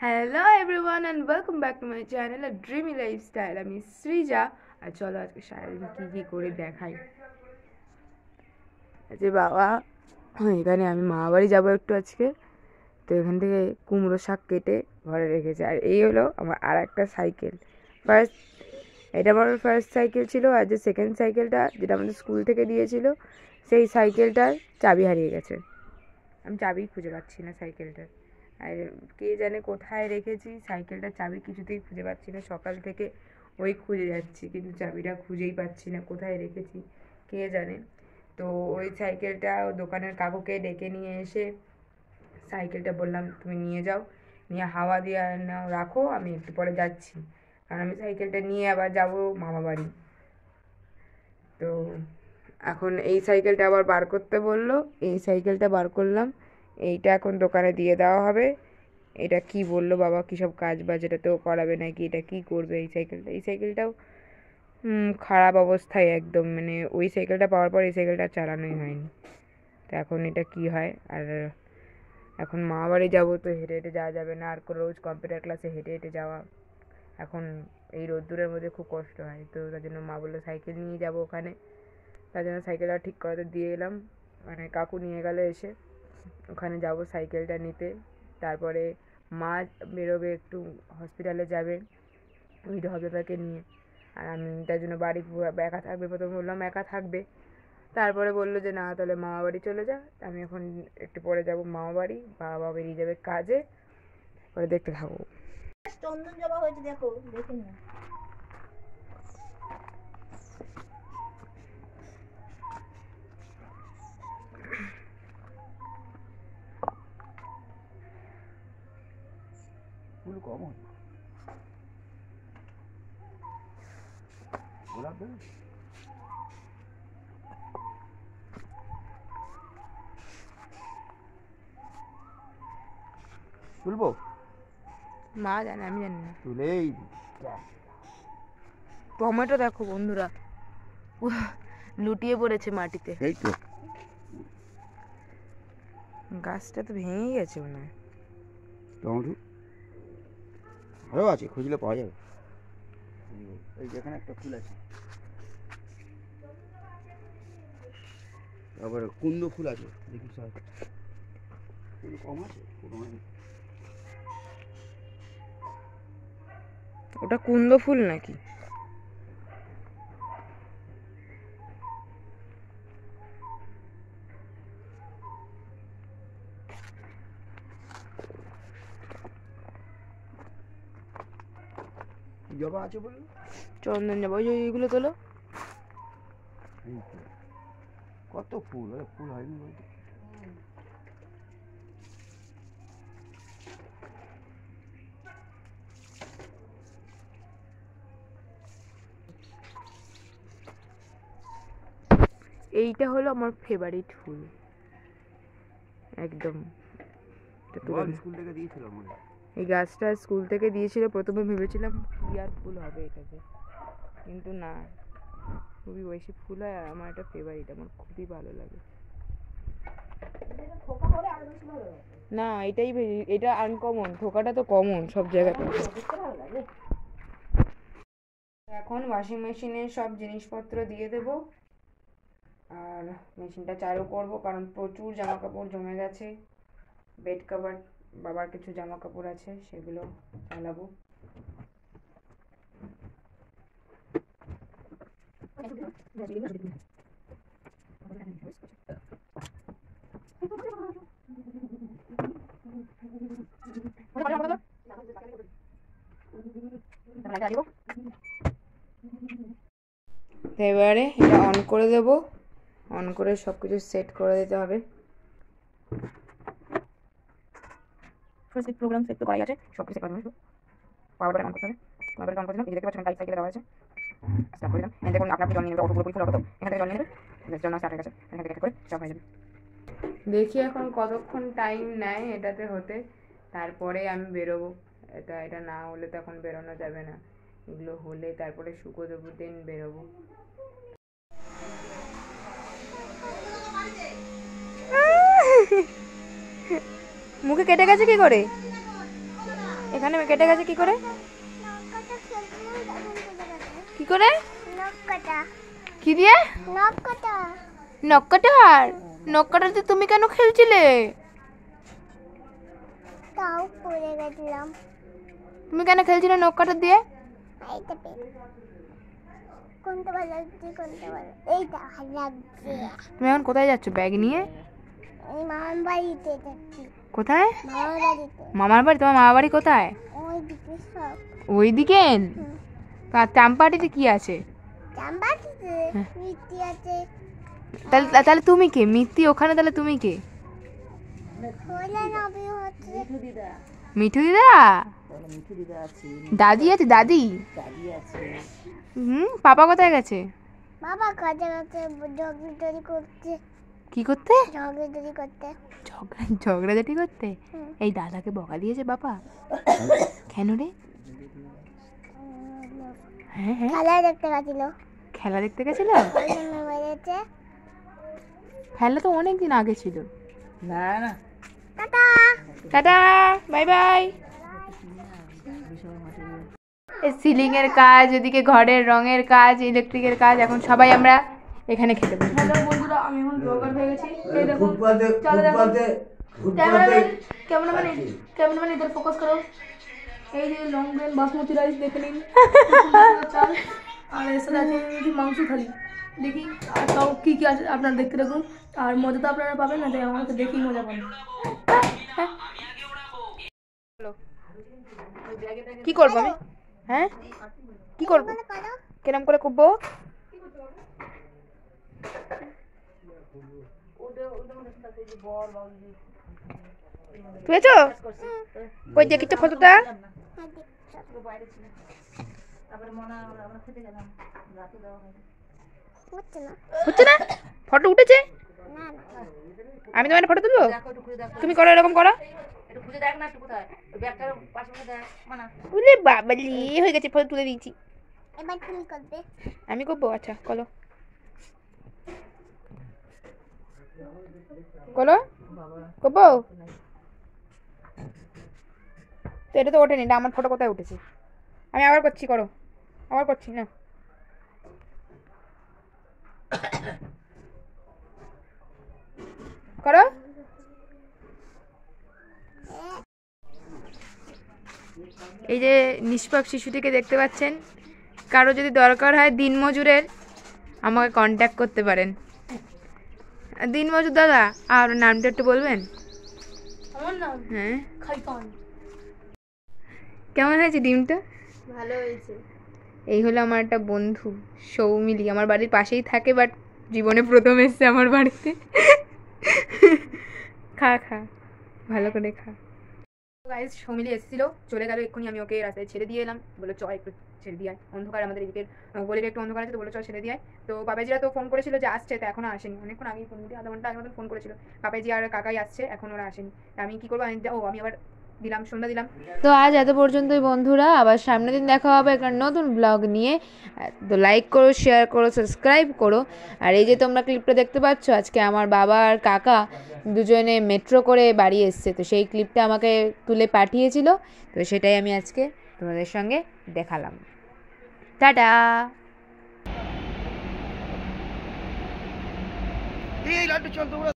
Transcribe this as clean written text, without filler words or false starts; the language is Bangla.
Hello everyone and welcome back to my channel a dreamy lifestyle. আমি সৃজা। আর চলো আজকে সারাদিন কী কী করে দেখাই। আজকে বাবা এখানে আমি মামাবাড়ি যাবো একটু আজকে, তো এখান থেকে কুমড়ো শাক কেটে ঘরে রেখেছে। আর এই হলো আমার আর একটা সাইকেল। এটা আমার ফার্স্ট সাইকেল ছিল, আর যে সেকেন্ড সাইকেলটা যেটা আমাদের স্কুল থেকে দিয়েছিল, সেই সাইকেলটার চাবি হারিয়ে গেছে। আমি চাবি খুঁজে পাচ্ছি না সাইকেলটার। আর কে জানে কোথায় রেখেছি সাইকেলটার চাবি, কিছুতেই খুঁজে পাচ্ছি না। সকাল থেকে ওই খুঁজে যাচ্ছি, কিন্তু চাবিটা খুঁজেই পাচ্ছি না কোথায় রেখেছি, কে জানে। তো ওই সাইকেলটা দোকানের কাকুকে ডেকে নিয়ে এসে সাইকেলটা বললাম তুমি নিয়ে যাও, নিয়ে হাওয়া দিয়ে নাও, রাখো, আমি একটু পরে যাচ্ছি। কারণ আমি সাইকেলটা নিয়ে আবার যাব মামা বাড়ি। তো এখন এই সাইকেলটা আবার বার করতে বললো, এই সাইকেলটা বার করলাম। এইটা এখন দোকানে দিয়ে দেওয়া হবে। এটা কি বললো বাবা, কী সব কাজ বাজ এটা তো করাবে নাকি, এটা কি করবে এই সাইকেলটা। এই সাইকেলটাও খারাপ অবস্থায় একদম, মানে ওই সাইকেলটা পাওয়ার পর এই সাইকেলটা চালানোই হয়নি। তো এখন এটা কি হয়। আর এখন মা বাড়ি যাবো, তো হেঁটে হেঁটে যাওয়া যাবে না, আর রোজ কম্পিউটার ক্লাসে হেঁটে হেঁটে যাওয়া এখন এই রোদ্দুরের মধ্যে খুব কষ্ট হয়। তো তার জন্য মা বললো সাইকেল নিয়ে যাবো ওখানে। তার জন্য সাইকেলটা ঠিক করাতে দিয়ে এলাম, মানে কাকু নিয়ে গেল এসে। ওখানে যাব সাইকেলটা নিতে। তারপরে মা বেরোবে, একটু হসপিটালে যাবে ওই ঢপদাদাকে নিয়ে। আর আমি তার জন্য বাড়ি একা থাকবে, প্রথমে বললাম একা থাকবে, তারপরে বললো যে না তাহলে মামা বাড়ি চলে যা। আমি এখন একটু পরে যাব মামা বাড়ি, বাবা বেরিয়ে যাবে কাজে, পরে দেখতে থাকবো। চন্দন জবা হয়েছে, দেখো দেখে নিও। ফুল কম হয়, গোলাপ দেবে তুলবো, মা জানে, আমি জানি না। তুলেই টমেটো দেখো বন্ধুরা, লুটিয়ে পড়েছে মাটিতে। এই তো গাছটা তো ভেঙে গেছে মনে হয়। টমেটো আরও আছে, খুঁজলে পাওয়া যাবে। এই যেখানে একটা ফুল আছে, আবার কুন্দ ফুল আছে, দেখি স্যার ফুল কম আছে, ফুল কম। ওটা কুন্দ ফুল নাকি? জবা আছে বললো, চন্দন জবা, ওই যে এইগুলো তোলো। এই তো কত ফুল, আরে ফুল হয়নি বলতে। এইটা হলো আমার ফেভারিট ফুল একদম। স্কুল থেকে দিয়েছিল মনে, এই গাছটা স্কুল থেকে দিয়েছিল। প্রথমে ভেবেছিলাম কি আর ফুল হবে এটাতে, কিন্তু না, খুবই বেশি ফুল হয়। আর আমার এটা ফেভারিট, আমার খুবই ভালো লাগে। না এটাই এটা আনকমন, থোকাটা তো কমন সব জায়গাতে। এখন ওয়াশিং মেশিনে সব জিনিসপত্র দিয়ে দেব, আর মেশিনটা চালু করব, কারণ প্রচুর জামা কাপড় জমে গেছে। বেড কভার, বাবার কিছু জামা কাপড় আছে, সেগুলো চালাবো। এবারে এটা অন করে দেব, অন করে সব কিছু সেট করে দিতে হবে। প্রোগ্রাম সেট তো করাই আছে, সব কিছু করে দেবো। পাওয়ার বাটন অন করতে হবে, পাওয়ার বাটন অন করে দিলাম। এই দেখতে পাচ্ছেন টাইপ সাইকেলে দেওয়া আছে, স্টার্ট করে দিলাম। এখান থেকে আপনি জল নিয়ে নেবে, অটো পুরোপুরি ফুল অটো, তো এখান থেকে জল নিয়ে নেবে, জল স্টার্ট হয়ে গেছে। এখান থেকে করে সব হয়ে যাবে। দেখি এখন কতক্ষণ টাইম নেয় এটাতে হতে, তারপরে আমি বেরোবো। এটা না হলে তো এখন বেরোনো যাবে না, এগুলো হলে তারপরে শুকো দেবো, দেন বেরোবো। মুখে কেটে গেছে কি করে? এখানে কেটে গেছে কি করে? কি করে? কি দিয়ে? নখ কাটার। নখ কাটাতে তুমি কেন খেলছিলে? তাও পড়ে গেছিলাম। তুমি কেন খেলছিলে নখ কাটার দিয়ে? কোনটা ভালো লাগছে কোনটা ভালো? এইটা ভালো লাগছে। তুমি এখন কোথায় যাচ্ছ ব্যাগ নিয়ে? এই মামার বাড়িতে যাচ্ছি। কোথায়? মামার বাড়িতে। মামার বাড়ি? তোমার মামার বাড়ি কোথায়? ওইদিকে সব। ওইদিকে? আর চাম্পাহাটিতে কি আছে? চাম্পাহাটিতে মিষ্টি আছে। তাহলে তাহলে তুমি কে? মিত্তি ওখানে, তাহলে তুমি কে? খোলা নবী হচ্ছে। মিঠু দিদা? দাদি আছে? দাদি? পাপা কোথায় গেছে? বাবা কাজে কাছে ঝগড়াঝাটি করছে। কি করতে? ঝগড়াঝাটি করতে। ঝগড়াঝাটি করতে? এই দাদাকে বকা দিয়েছে বাবা? কেন রে? হ্যাঁ হ্যাঁ, খেলা দেখতে গেছিল। খেলা দেখতে গেছিল? ওই জন্য বেড়েছে। খেলা তো অনেকদিন আগে ছিল। Tata. Tata, bye bye. Ceiling এর কাজ, এদিকে ঘরের রঙের কাজ, ইলেকট্রিকের কাজ, এখন সবাই আমরা এখানে খেতে বসি। হ্যালো বন্ধুরা, আমি এখন ব্লগার হয়ে গেছি। এই দেখুন, চলো দেখো। ক্যামেরাম্যান इधर ফোকাস করো। এই যে লং গ্রেন বাসমতি রাইস দেখে নিন, চাল, আর এর সাথে আছে মাংস থালি। দেখি আর তাও কি কি আছে আপনারা দেখতে থাকুন, আর মজা তো আপনারা পাবেন না, তাই আমাকে দেখি মজা পাবেন। কি করবো আমি? হ্যাঁ, কি করবো? কিরম করে কুববো? তুইছো কই দেখি তো ফটোটা? হচ্ছে না? ফটো উঠেছে? আমি তোমার ফটো তুলবো? তুমি করো, এরকম করো। উলে বাবালি হয়ে গেছে, ফটো তুলে দিয়েছি। এবার তুমি করবে। আমি করবো? আচ্ছা করো করো, করবো তো। এটা তো ওঠেনি, এটা আমার ফটো কোথায় উঠেছে? আমি আবার করছি, করো, আবার করছি না। করো। এই যে নিষ্পাপ শিশুটিকে দেখতে পাচ্ছেন, কারো যদি দরকার হয় দিনমজুরের, আমাকে কন্ট্যাক্ট করতে পারেন। দিনমজুর দাদা, আর নামটা একটু বলবেন? আমার নাম হ্যাঁ, খাইতান। কেমন হয়েছে ডিমটা? ভালো হয়েছে। এই হলো আমার একটা বন্ধু সৌমিলি, আমার বাড়ির পাশেই থাকে, বাট জীবনে প্রথম এসছে আমার বাড়িতে। খা খা, ভালো করে খা। গাইস, সৌমিলি এসেছিল, চলে গেল এক্ষুনি। আমি ওকে রাস্তায় ছেড়ে দিয়ে এলাম, বলে চ একটু ছেড়ে দিয়ে আয়, অন্ধকার আমাদের এদিকের গলির একটু অন্ধকার আছে, তো বলে চ ছেড়ে দিয়ে আয়। তো বাবাজিরা তো ফোন করেছিল যে আসছে, তো এখনো আসেনি। অনেকক্ষণ আগেই ফোন করি, আধা ঘন্টা আগে মতন ফোন করেছিল। বাবাজি আর কাকাই আসছে, এখন ওরা আসেনি। আমি কি করবো? আমি আবার দিলাম, সন্ধ্যা দিলাম। তো আজ এত পর্যন্তই বন্ধুরা, আবার সামনের দিন দেখা হবে একটা নতুন ব্লগ নিয়ে। তো লাইক করো, শেয়ার করো, সাবস্ক্রাইব করো। আর এই যে তোমরা ক্লিপটা দেখতে পাচ্ছ, আজকে আমার বাবা আর কাকা দুজনে মেট্রো করে বাড়ি এসছে, তো সেই ক্লিপটা আমাকে তুলে পাঠিয়েছিল, তো সেটাই আমি আজকে তোমাদের সঙ্গে দেখালাম। টাটা। এই লাড্ডু চল তোমরা।